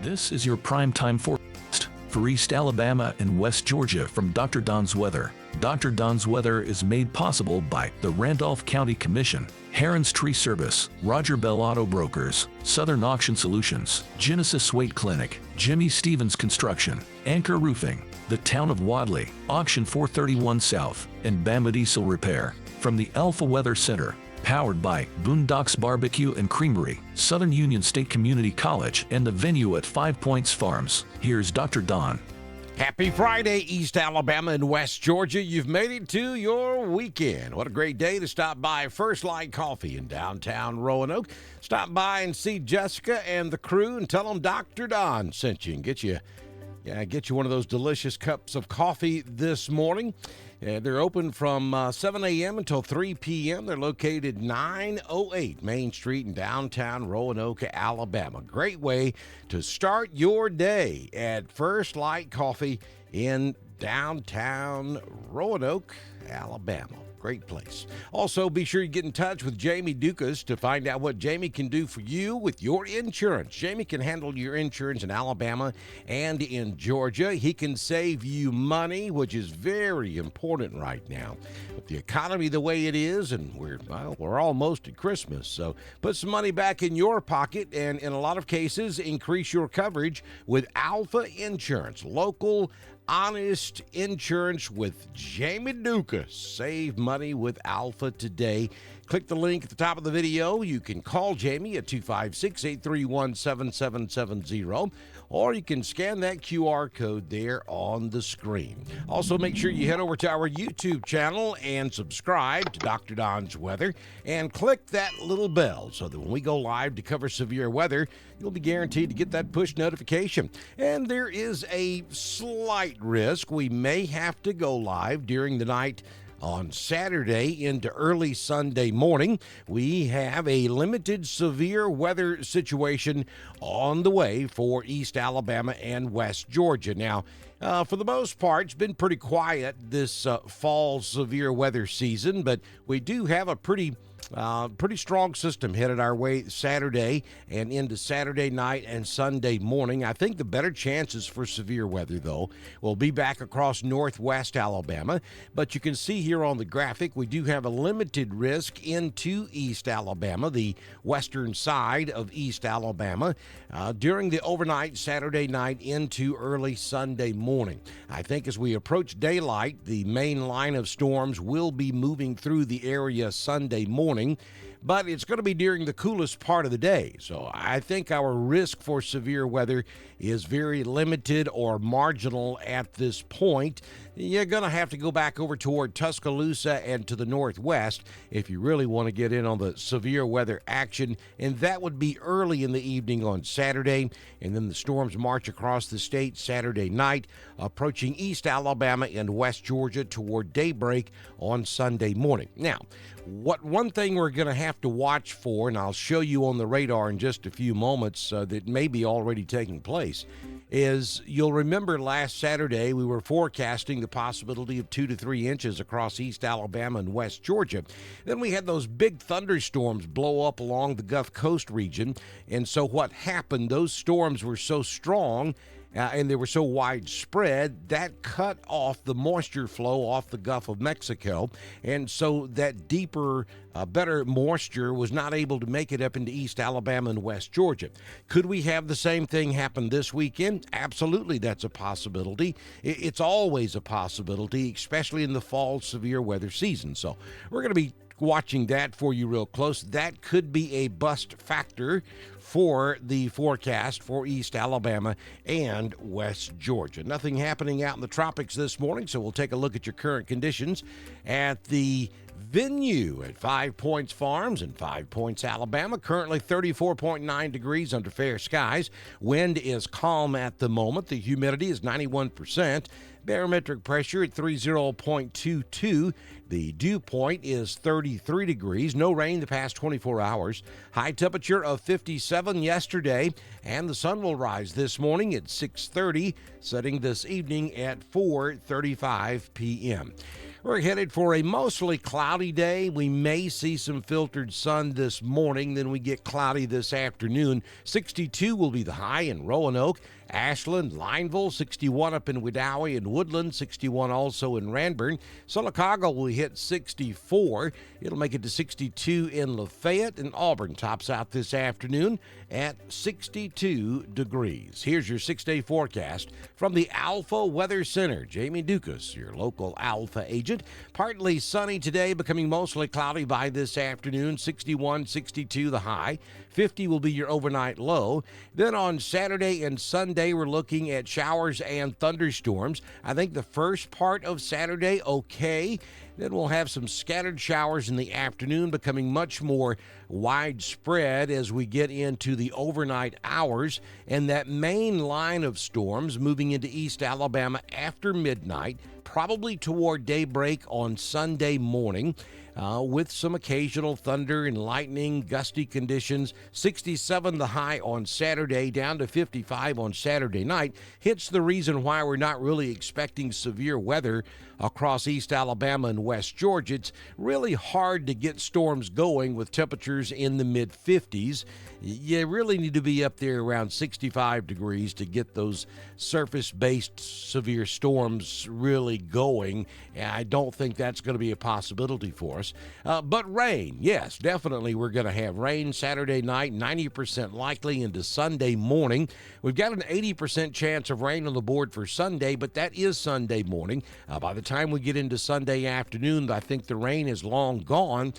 This is your primetime forecast for East Alabama and West Georgia from Dr. Don's Weather. Dr. Don's Weather is made possible by the Randolph County Commission, Heron's Tree Service, Roger Bell Auto Brokers, Southern Auction Solutions, Genesis Waite Clinic, Jimmy Stevens Construction, Anchor Roofing, the Town of Wadley, Auction 431 South, and Bama Diesel Repair. From the Alpha Weather Center, powered by Boondocks Barbecue and Creamery, Southern Union State Community College, and the venue at 5 Points Farms. Here's Dr. Don. Happy Friday, East Alabama and West Georgia. You've made it to your weekend. What a great day to stop by First Light Coffee in downtown Roanoke. Stop by and see Jessica and the crew and tell them Dr. Don sent you and get you one of those delicious cups of coffee this morning. They're open from 7 a.m. until 3 p.m. They're located 908 Main Street in downtown Roanoke, Alabama. Great way to start your day at First Light Coffee in downtown Roanoke, Alabama. Great place. Also, be sure you get in touch with Jamie Dukas to find out what Jamie can do for you with your insurance. Jamie can handle your insurance in Alabama and in Georgia. He can save you money, which is very important right now. With the economy the way it is, and we're almost at Christmas, so put some money back in your pocket and in a lot of cases, increase your coverage with Alpha Insurance. Local honest insurance with Jamie Dukas. Save money with Alpha today. Click the link at the top of the video. You can call Jamie at 256-831-7770, or you can scan that QR code there on the screen. Also, make sure you head over to our YouTube channel and subscribe to Dr. Don's Weather and click that little bell so that when we go live to cover severe weather, you'll be guaranteed to get that push notification. And there is a slight risk we may have to go live during the night on Saturday into early Sunday morning. We have a limited severe weather situation on the way for East Alabama and West Georgia. Now, for the most part, it's been pretty quiet this fall severe weather season, but we do have a pretty strong system headed our way Saturday and into Saturday night and Sunday morning. I think the better chances for severe weather, though, will be back across northwest Alabama. But you can see here on the graphic, we do have a limited risk into East Alabama, the western side of East Alabama, during the overnight Saturday night into early Sunday morning. I think as we approach daylight, the main line of storms will be moving through the area Sunday morning. But it's going to be during the coolest part of the day. So I think our risk for severe weather is very limited or marginal at this point. You're going to have to go back over toward Tuscaloosa and to the northwest if you really want to get in on the severe weather action. And that would be early in the evening on Saturday. And then the storms march across the state Saturday night, approaching East Alabama and West Georgia toward daybreak on Sunday morning. Now, one thing we're going to have to watch for, and I'll show you on the radar in just a few moments that may be already taking place, is you'll remember last Saturday we were forecasting the possibility of 2 to 3 inches across East Alabama and West Georgia. Then we had those big thunderstorms blow up along the Gulf Coast region, and so what happened, those storms were so strong and they were so widespread, that cut off the moisture flow off the Gulf of Mexico, and so that deeper, better moisture was not able to make it up into East Alabama and West Georgia. Could we have the same thing happen this weekend? Absolutely, that's a possibility. It's always a possibility, especially in the fall severe weather season. So we're going to be watching that for you real close. That could be a bust factor for the forecast for East Alabama and West Georgia. Nothing happening out in the tropics this morning, so we'll take a look at your current conditions at the venue at 5 Points Farms in 5 Points, Alabama. Currently 34.9 degrees under fair skies. Wind is calm at the moment. The humidity is 91%. Barometric pressure at 30.22. The dew point is 33 degrees. No rain the past 24 hours. High temperature of 57 yesterday, and the sun will rise this morning at 6:30, setting this evening at 4:35 p.m. We're headed for a mostly cloudy day. We may see some filtered sun this morning, then we get cloudy this afternoon. 62 will be the high in Roanoke, Ashland, Lineville, 61 up in Wedowee and Woodland, 61 also in Ranburne. Sylacauga will hit 64. It'll make it to 62 in Lafayette, and Auburn tops out this afternoon at 62 degrees. Here's your 6-day forecast from the Alpha Weather Center. Jamie Dukas, your local Alpha agent. Partly sunny today, becoming mostly cloudy by this afternoon. 61, 62 the high. 50 will be your overnight low. Then on Saturday and Sunday, we're looking at showers and thunderstorms. I think the first part of Saturday, okay. Then we'll have some scattered showers in the afternoon, becoming much more widespread as we get into the overnight hours. And that main line of storms moving into East Alabama after midnight, probably toward daybreak on Sunday morning. With some occasional thunder and lightning, gusty conditions. 67 the high on Saturday, down to 55 on Saturday night. Hits the reason why we're not really expecting severe weather across East Alabama and West Georgia. It's really hard to get storms going with temperatures in the mid-50s. You really need to be up there around 65 degrees to get those surface-based severe storms really going. And I don't think that's going to be a possibility for us. But rain, yes, definitely we're going to have rain Saturday night, 90% likely into Sunday morning. We've got an 80% chance of rain on the board for Sunday, but that is Sunday morning. By the time we get into Sunday afternoon, I think the rain is long gone.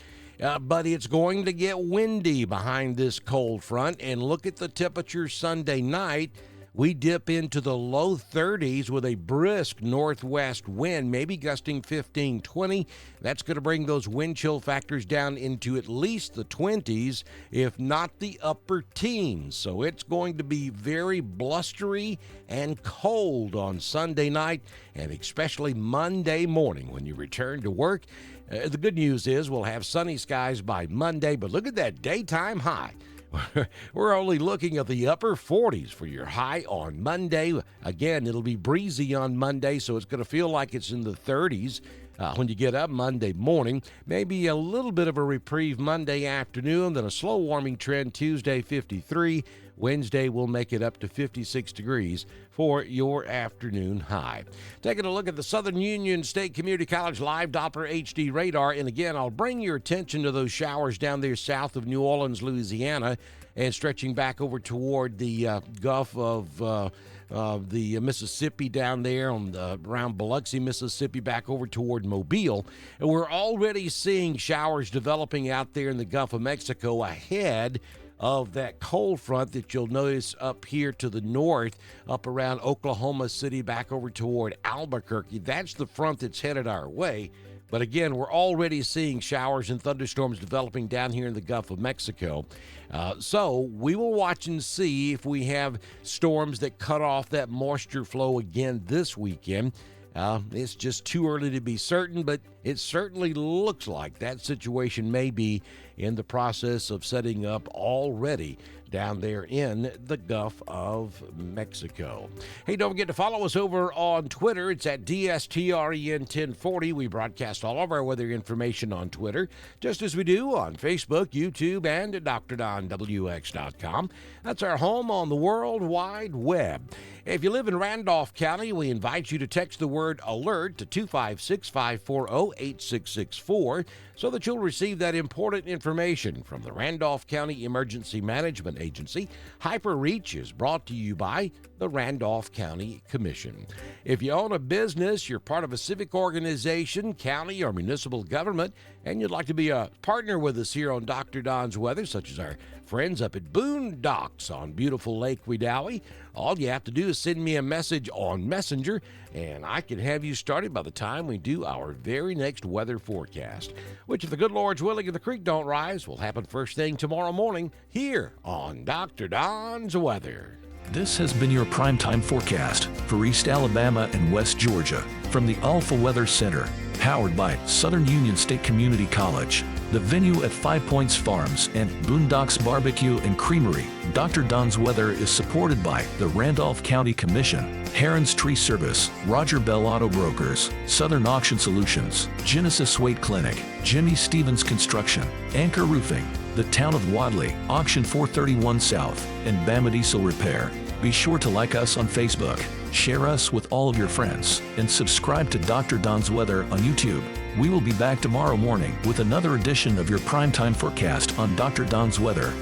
But it's going to get windy behind this cold front. And look at the temperature Sunday night. We dip into the low 30s with a brisk northwest wind, maybe gusting 15, 20. That's going to bring those wind chill factors down into at least the 20s, if not the upper teens. So it's going to be very blustery and cold on Sunday night, and especially Monday morning when you return to work. The good news is we'll have sunny skies by Monday, but look at that daytime high. We're only looking at the upper 40s for your high on Monday. Again, it'll be breezy on Monday, so it's going to feel like it's in the 30s when you get up Monday morning. Maybe a little bit of a reprieve Monday afternoon, then a slow warming trend Tuesday, 53. Wednesday will make it up to 56 degrees for your afternoon high. Taking a look at the Southern Union State Community College Live Doppler HD radar. And again, I'll bring your attention to those showers down there south of New Orleans, Louisiana, and stretching back over toward the Gulf of the Mississippi down there around Biloxi, Mississippi, back over toward Mobile. And we're already seeing showers developing out there in the Gulf of Mexico ahead of that cold front that you'll notice up here to the north, up around Oklahoma City, back over toward Albuquerque. That's the front that's headed our way. But again, we're already seeing showers and thunderstorms developing down here in the Gulf of Mexico. So we will watch and see if we have storms that cut off that moisture flow again this weekend. It's just too early to be certain, but it certainly looks like that situation may be in the process of setting up already down there in the Gulf of Mexico. Hey, don't forget to follow us over on Twitter. It's at DSTREN1040. We broadcast all of our weather information on Twitter, just as we do on Facebook, YouTube, and at DrDonWX.com. That's our home on the World Wide Web. If you live in Randolph County, we invite you to text the word ALERT to 256-540-8664 so that you'll receive that important information from the Randolph County Emergency Management Agency. HyperReach is brought to you by the Randolph County Commission. If you own a business, you're part of a civic organization, county, or municipal government, and you'd like to be a partner with us here on Dr. Don's Weather, such as our friends up at Boondocks on beautiful Lake Wedowee, all you have to do is send me a message on Messenger, and I can have you started by the time we do our very next weather forecast, which, if the good Lord's willing and the creek don't rise, will happen first thing tomorrow morning here on Dr. Don's Weather. This has been your primetime forecast for East Alabama and West Georgia from the Alpha Weather Center, powered by Southern Union State Community College. The venue at 5 Points Farms and Boondocks Barbecue and Creamery. Dr. Don's Weather is supported by the Randolph County Commission, Heron's Tree Service, Roger Bell Auto Brokers, Southern Auction Solutions, Genesis Weight Clinic, Jimmy Stevens Construction, Anchor Roofing, the Town of Wadley, Auction 431 South, and Bama Diesel Repair. Be sure to like us on Facebook, share us with all of your friends, and subscribe to Dr. Don's Weather on YouTube. We will be back tomorrow morning with another edition of your primetime forecast on Dr. Don's Weather.